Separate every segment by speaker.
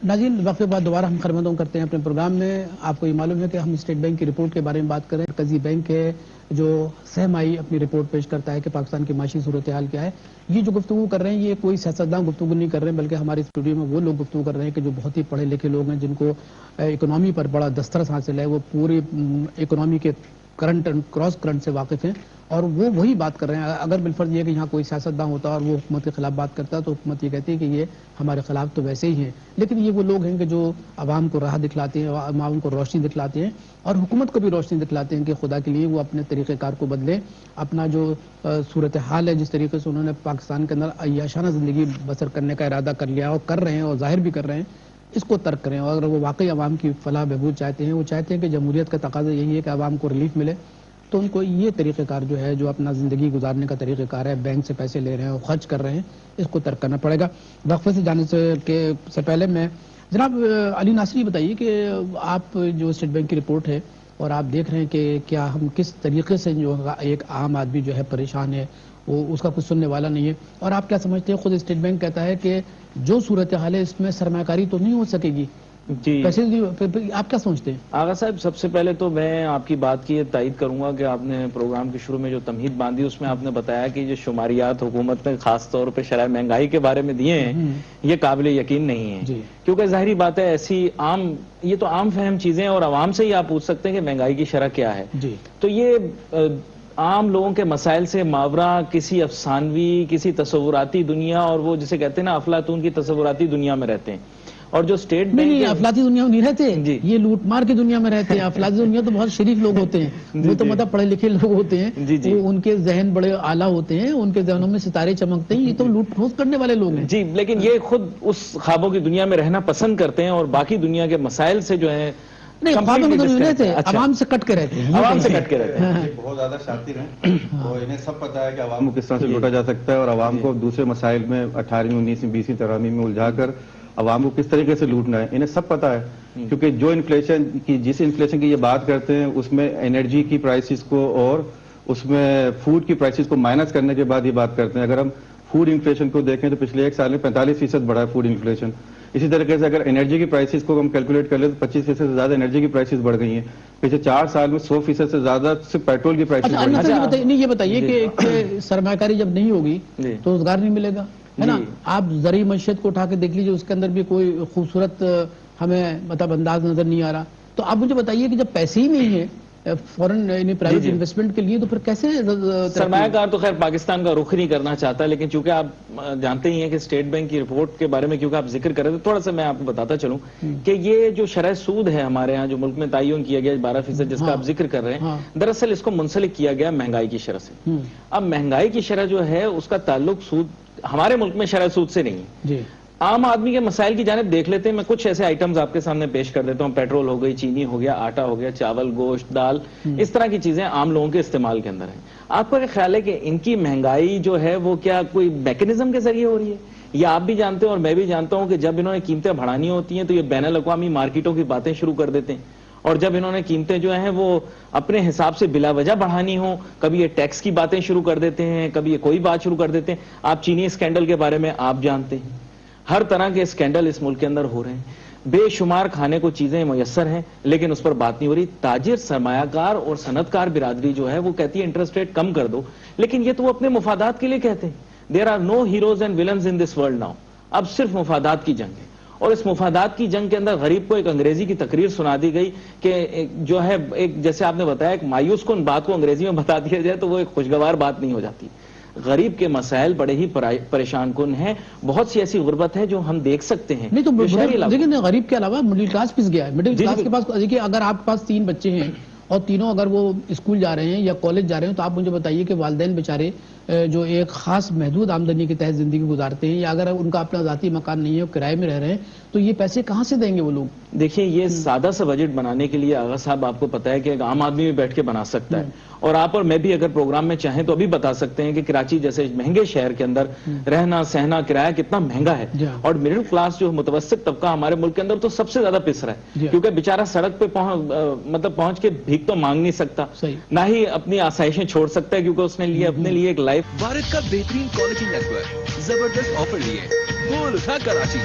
Speaker 1: ناظرین وقفے بعد دوبارہ ہم خدمتوں کرتے ہیں اپنے پروگرام میں. آپ کو یہ معلوم ہے کہ ہم اسٹیٹ بینک کی رپورٹ کے بارے میں بات کر رہے ہیں. مرکزی بینک ہے جو سہ ماہی اپنی رپورٹ پیش کرتا ہے کہ پاکستان کی معاشی صورتحال کیا ہے. یہ جو گفتگو کر رہے ہیں یہ کوئی سیاستدان گفتگو نہیں کر رہے ہیں بلکہ ہمارے اسٹوڈیو میں وہ لوگ گفتگو کر رہے ہیں کہ جو بہت ہی پڑھے لکھے لوگ ہیں جن کو اکنامی پر بڑا دسترس حاصل ہے, وہ پوری اکنامی کے کرنٹ کراس کرنٹ سے واقف ہیں اور وہ وہی بات کر رہے ہیں. اگر بالفرض یہ کہ یہاں کوئی سیاستدان ہوتا اور وہ حکومت کے خلاف بات کرتا تو حکومت یہ کہتی ہے کہ یہ ہمارے خلاف تو ویسے ہی ہیں, لیکن یہ وہ لوگ ہیں کہ جو عوام کو راہ دکھلاتے ہیں, عوام کو روشنی دکھلاتے ہیں اور حکومت کو بھی روشنی دکھلاتے ہیں کہ خدا کے لیے وہ اپنے طریقہ کار کو بدلے, اپنا جو صورتحال ہے جس طریقے سے انہوں نے پاکستان کے اندر عیاشانہ زندگی بسر کرنے کا ارادہ کر لیا اور کر رہے ہیں اور ظاہر بھی کر رہے ہیں, اس کو ترک کریں. اور اگر وہ واقعی عوام کی فلاح بہبود چاہتے ہیں, وہ چاہتے ہیں کہ جمہوریت کا تقاضا یہی ہے کہ عوام کو ریلیف ملے, تو ان کو یہ طریقہ کار جو ہے جو اپنا زندگی گزارنے کا طریقہ کار ہے, بینک سے پیسے لے رہے ہیں اور خرچ کر رہے ہیں, اس کو ترک کرنا پڑے گا. وقفے سے جانے سے پہلے میں جناب علی ناصری بتائیے کہ آپ جو اسٹیٹ بینک کی رپورٹ ہے اور آپ دیکھ رہے ہیں کہ کیا ہم کس طریقے سے جو ایک عام آدمی جو ہے پریشان ہے, وہ اس کا کچھ سننے والا نہیں ہے, اور آپ کیا سمجھتے ہیں؟ خود اسٹیٹ بینک کہتا ہے کہ جو صورتحال ہے اس میں سرمایہ کاری تو نہیں ہو سکے گی.
Speaker 2: جی
Speaker 1: آپ کیا سمجھتے ہیں؟
Speaker 2: آغا صاحب, سب سے پہلے تو میں آپ کی بات کی تائید کروں گا کہ آپ نے پروگرام کے شروع میں جو تمہید باندھی اس میں آپ نے بتایا کہ جو شماریات حکومت نے خاص طور پہ شرح مہنگائی کے بارے میں دیے ہیں یہ قابل یقین نہیں ہیں. کیونکہ ظاہری بات ہے ایسی یہ تو عام فہم چیزیں اور عوام سے ہی آپ پوچھ سکتے ہیں کہ مہنگائی کی شرح کیا ہے. تو یہ عام لوگوں کے مسائل سے ماورا کسی افسانوی, کسی تصوراتی دنیا, اور وہ جسے کہتے ہیں نا افلاطون کی تصوراتی دنیا میں رہتے ہیں. اور جو اسٹیٹ
Speaker 1: نہیں, افلاطی دنیا میں نہیں رہتے, یہ لوٹ مار کی دنیا میں رہتے ہیں. افلاطی دنیا تو بہت شریف لوگ ہوتے ہیں, وہ تو مطلب پڑھے لکھے لوگ ہوتے ہیں, ان کے ذہن بڑے اعلیٰ ہوتے ہیں, ان کے ذہنوں میں ستارے چمکتے ہیں. یہ تو لوٹ کھوس کرنے والے لوگ ہیں.
Speaker 2: جی, لیکن یہ خود اس خوابوں کی دنیا میں رہنا پسند کرتے ہیں اور باقی دنیا کے مسائل سے جو ہے
Speaker 1: نہیں, خوابوں میں تو نہیں رہتے, عوام سے کٹ کے رہتے ہیں.
Speaker 2: عوام سے کٹ کے رہتے ہیں.
Speaker 3: بہت زیادہ شاطر ہیں اور انہیں سب پتا ہے کہ عوام کو کس طرح سے لوٹا جا سکتا ہے اور عوام کو دوسرے مسائل میں 18ویں 19ویں 20ویں 23ویں میں الجھا کر عوام کو کس طریقے سے لوٹنا ہے, انہیں سب پتا ہے. کیونکہ جو انفلیشن کی جس انفلیشن کی یہ بات کرتے ہیں اس میں انرجی کی پرائسز کو اور اس میں فوڈ کی پرائسز کو مائنس کرنے کے بعد یہ بات کرتے ہیں. اگر ہم فوڈ انفلیشن کو دیکھیں تو پچھلے ایک سال میں 45% بڑھا ہے فوڈ انفلیشن. اسی طریقے سے اگر انرجی کی پرائسز کو ہم کیلکولیٹ کر لیں تو 25% سے زیادہ انرجی کی پرائسز بڑھ گئی ہیں. پچھلے 4 سال میں 100% سے زیادہ صرف پیٹرول کی پرائسز بڑھ گئی.
Speaker 1: نہیں, یہ بتائیے کہ سرمایہ کاری جب نہیں ہوگی تو روزگار نہیں ملے گا, ہے نا. آپ زرعی معیشت کو اٹھا کے دیکھ لیجیے, اس کے اندر بھی کوئی خوبصورت ہمیں مطلب انداز نظر نہیں آ رہا. تو آپ مجھے بتائیے کہ جب پیسے ہی نہیں ہیں فورن یعنی پرائیویٹ انویسٹمنٹ کے لیے تو پھر کیسے
Speaker 2: سرمایہ کار تو خیر پاکستان کا رخ نہیں کرنا چاہتا. لیکن چونکہ آپ جانتے ہی ہیں کہ اسٹیٹ بینک کی رپورٹ کے بارے میں کیونکہ آپ ذکر کر رہے تھے, تھوڑا سا میں آپ کو بتاتا چلوں کہ یہ جو شرح سود ہے ہمارے ہاں جو ملک میں تعین کیا گیا 12% جس کا آپ ذکر کر رہے ہیں, دراصل اس کو منسلک کیا گیا مہنگائی کی شرح سے. اب مہنگائی کی شرح جو ہے اس کا تعلق سود ہمارے ملک میں شرح سود سے نہیں ہے. عام آدمی کے مسائل کی جانب دیکھ لیتے ہیں. میں کچھ ایسے آئٹمز آپ کے سامنے پیش کر دیتا ہوں. پیٹرول ہو گئی, چینی ہو گیا, آٹا ہو گیا, چاول, گوشت, دال, اس طرح کی چیزیں عام لوگوں کے استعمال کے اندر ہیں. آپ کا کیا خیال ہے کہ ان کی مہنگائی جو ہے وہ کیا کوئی میکینزم کے ذریعے ہو رہی ہے؟ یہ آپ بھی جانتے ہیں اور میں بھی جانتا ہوں کہ جب انہوں نے قیمتیں بڑھانی ہوتی ہیں تو یہ بین الاقوامی مارکیٹوں کی باتیں شروع کر دیتے ہیں, اور جب انہوں نے قیمتیں جو ہیں وہ اپنے حساب سے بلا وجہ بڑھانی ہوں, کبھی یہ ٹیکس کی باتیں شروع کر دیتے ہیں, کبھی یہ کوئی بات شروع کر دیتے ہیں. آپ چینی اسکینڈل کے بارے میں آپ جانتے ہیں, ہر طرح کے اسکینڈل اس ملک کے اندر ہو رہے ہیں. بے شمار کھانے کو چیزیں میسر ہیں لیکن اس پر بات نہیں ہو رہی. تاجر, سرمایہ کار اور صنعت کار برادری جو ہے وہ کہتی ہے انٹرسٹ ریٹ کم کر دو, لیکن یہ تو وہ اپنے مفادات کے لیے کہتے ہیں. There are no heroes and villains in this world now. اب صرف مفادات کی جنگ ہے, اور اس مفادات کی جنگ کے اندر غریب کو ایک انگریزی کی تقریر سنا دی گئی کہ جو ہے ایک جیسے آپ نے بتایا ایک مایوس کن بات کو انگریزی میں بتا دیا جائے تو وہ ایک خوشگوار بات نہیں ہو جاتی. غریب کے مسائل بڑے ہی پریشان کن ہیں. بہت سی ایسی غربت ہے جو ہم دیکھ سکتے ہیں.
Speaker 1: نہیں تو لیکن غریب کے علاوہ مڈل کلاس پس گیا ہے. مڈل کلاس کے پاس دیکھیے اگر آپ کے پاس 3 بچے ہیں اور تینوں اگر وہ اسکول جا رہے ہیں یا کالج جا رہے ہیں تو آپ مجھے بتائیے کہ والدین بیچارے جو ایک خاص محدود آمدنی کے تحت زندگی گزارتے ہیں یا اگر ان کا اپنا ذاتی مکان نہیں ہے وہ کرائے میں رہ رہے ہیں تو یہ پیسے کہاں سے دیں گے وہ لوگ؟
Speaker 2: دیکھیں یہ سادہ سا بجٹ بنانے کے لیے آغا صاحب آپ کو پتا ہے کہ ایک عام آدمی بھی بیٹھ کے بنا سکتا ہے, اور آپ اور میں بھی اگر پروگرام میں چاہیں تو ابھی بتا سکتے ہیں کہ کراچی جیسے مہنگے شہر کے اندر رہنا سہنا کرایہ کتنا مہنگا ہے, اور مڈل کلاس جو متوسط طبقہ ہمارے ملک کے اندر تو سب سے زیادہ پس رہا ہے, کیونکہ بیچارہ سڑک پہ مطلب پہنچ کے بھیک تو مانگ نہیں سکتا, نہ ہی اپنی آسائشیں چھوڑ سکتا ہے, کیونکہ اس نے لیے اپنے لیے ایک لائف.
Speaker 4: بھارت کا بہترین کوالٹی نیٹ ورک, زبردست آفر لیے بول اٹھا کراچی.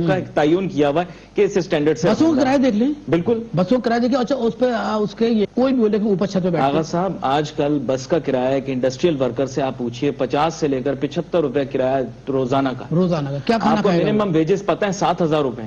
Speaker 2: کا ایک تعین کیا ہوا ہے کہ اس اسٹینڈرڈ سے
Speaker 1: بسوں کا کرایہ دیکھ لیں,
Speaker 2: بالکل
Speaker 1: بسوں کا کرایہ دیکھیں. اچھا اس پہ اس کے کوئی بھی بولے کہ اوپر چھت پہ بیٹھتے
Speaker 2: آغا صاحب آج کل بس کا کرایہ ایک انڈسٹریل ورکر سے آپ پوچھئے 50 سے لے کر 75 روپے کرایہ روزانہ کا.
Speaker 1: روزانہ کا کیا کھانا
Speaker 2: آپ کو
Speaker 1: کھائے گا؟
Speaker 2: منیمم ویجز پتہ ہے 7,000 روپے.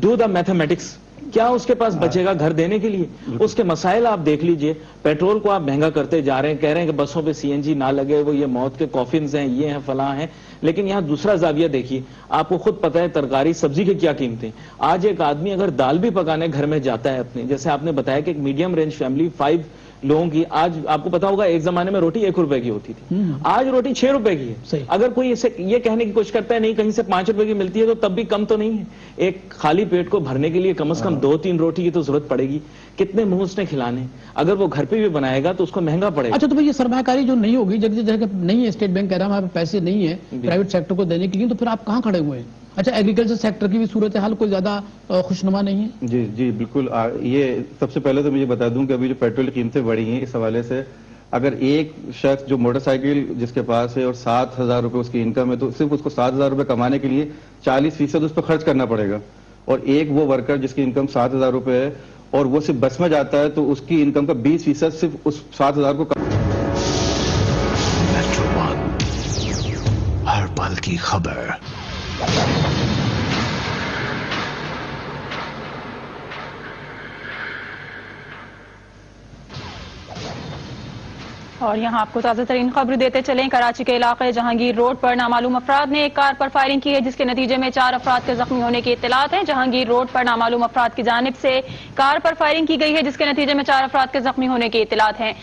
Speaker 2: ڈو دا میتھمیٹکس, کیا اس کے پاس بچے گا گھر دینے کے لیے؟ اس کے مسائل آپ دیکھ لیجئے. پیٹرول کو آپ مہنگا کرتے جا رہے ہیں, کہہ رہے ہیں کہ بسوں پہ سی این جی نہ لگے, وہ یہ موت کے کافنز ہیں, یہ ہیں فلاں ہیں. لیکن یہاں دوسرا زاویہ دیکھیے, آپ کو خود پتہ ہے ترکاری سبزی کی کیا قیمتیں. آج ایک آدمی اگر دال بھی پکانے گھر میں جاتا ہے اپنے, جیسے آپ نے بتایا کہ ایک میڈیم رینج فیملی 5 لوگوں کی, آج آپ کو پتا ہوگا ایک زمانے میں روٹی 1 روپے کی ہوتی تھی, آج روٹی 6 روپے کی ہے. اگر کوئی اسے یہ کہنے کی کوشش کرتا ہے نہیں کہیں سے 5 روپے کی ملتی ہے تو تب بھی کم تو نہیں ہے. ایک خالی پیٹ کو بھرنے کے لیے کم از کم 2-3 روٹی کی تو ضرورت پڑے گی. کتنے منہ اس نے کھلانے, اگر وہ گھر پہ بھی بنائے گا تو اس کو مہنگا پڑے گا.
Speaker 1: اچھا تو یہ سرمایہ کاری جو نہیں ہوگی, جگہ نہیں ہے, اسٹیٹ بینک کہہ رہا ہے وہاں پہ پیسے نہیں ہے پرائیویٹ سیکٹر کو دینے کے لیے, تو پھر آپ کہاں کھڑے ہوئے ہیں؟ اچھا ایگریکلچر سیکٹر کی بھی صورتحال کوئی زیادہ خوشنما نہیں ہے؟
Speaker 3: جی جی بالکل. یہ سب سے پہلے تو مجھے بتا دوں کہ ابھی جو پیٹرول کی قیمتیں بڑھی ہیں, اس حوالے سے اگر ایک شخص جو موٹر سائیکل جس کے پاس ہے اور 7,000 روپے اس کی انکم ہے, تو صرف اس کو 7,000 روپے کمانے کے لیے 40% اس پہ خرچ کرنا پڑے گا. اور ایک وہ ورکر جس کی انکم 7,000 روپے ہے اور وہ صرف بس میں جاتا ہے, تو اس کی انکم کا 20% صرف اس 7,000 کو
Speaker 4: میٹرو ون ہر پل کی خبر.
Speaker 5: اور یہاں آپ کو تازہ ترین خبر دیتے چلیں. کراچی کے علاقے جہانگیر روڈ پر نامعلوم افراد نے ایک کار پر فائرنگ کی ہے, جس کے نتیجے میں 4 افراد کے زخمی ہونے کی اطلاعات ہیں. جہانگیر روڈ پر نامعلوم افراد کی جانب سے کار پر فائرنگ کی گئی ہے, جس کے نتیجے میں 4 افراد کے زخمی ہونے کی اطلاعات ہیں.